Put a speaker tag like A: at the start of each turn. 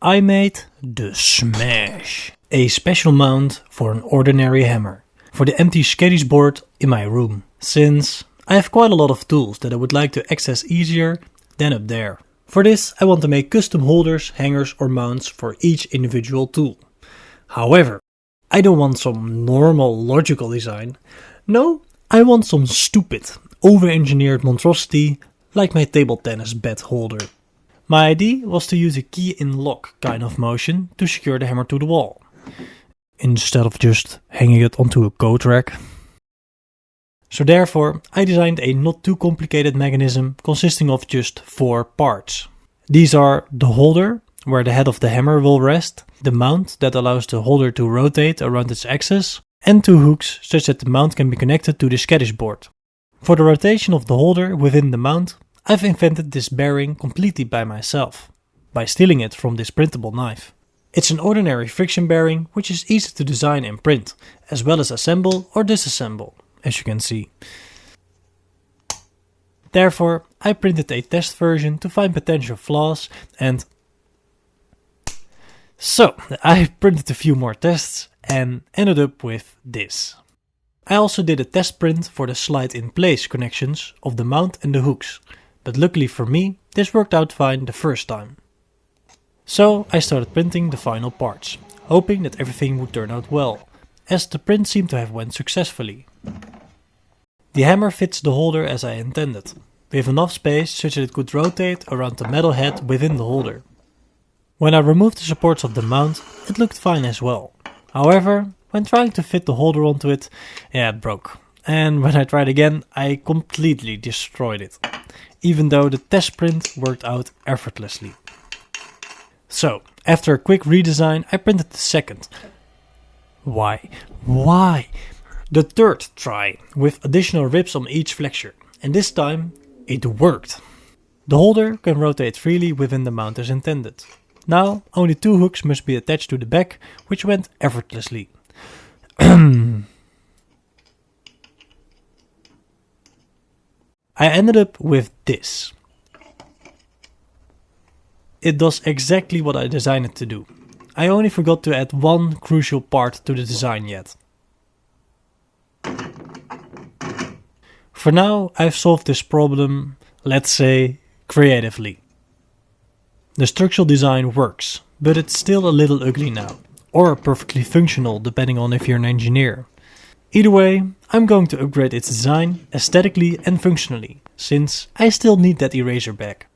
A: I made the Smash, a special mount for an ordinary hammer, for the IKEA Skadis board in my room, since I have quite a lot of tools that I would like to access easier than up there. For this I want to make custom holders, hangers or mounts for each individual tool. However, I don't want some normal logical design. No, I want some stupid, over-engineered monstrosity like my table tennis bat holder. My idea was to use a key in lock kind of motion to secure the hammer to the wall, instead of just hanging it onto a coat rack. So therefore I designed a not too complicated mechanism consisting of just 4 parts. These are the holder, where the head of the hammer will rest, the mount that allows the holder to rotate around its axis, and 2 hooks such that the mount can be connected to the Skadis board. For the rotation of the holder within the mount, I've invented this bearing completely by myself, by stealing it from this printable knife. It's an ordinary friction bearing which is easy to design and print, as well as assemble or disassemble, as you can see. Therefore, I printed a test version to find potential flaws and so I printed a few more tests and ended up with this. I also did a test print for the slide in place connections of the mount and the hooks, but luckily for me this worked out fine the first time. So I started printing the final parts, hoping that everything would turn out well, as the print seemed to have went successfully. The hammer fits the holder as I intended, with enough space such that it could rotate around the metal head within the holder. When I removed the supports of the mount, it looked fine as well. However, when trying to fit the holder onto it, it broke. And when I tried again, I completely destroyed it, even though the test print worked out effortlessly. So, after a quick redesign, I printed the second. Why? The third try, with additional ribs on each flexure, and this time it worked. The holder can rotate freely within the mount as intended. Now only 2 hooks must be attached to the back, which went effortlessly. I ended up with this. It does exactly what I designed it to do. I only forgot to add one crucial part to the design yet. For now, I've solved this problem, let's say, creatively. The structural design works, but it's still a little ugly now, or perfectly functional depending on if you're an engineer. Either way, I'm going to upgrade its design aesthetically and functionally, since I still need that eraser back.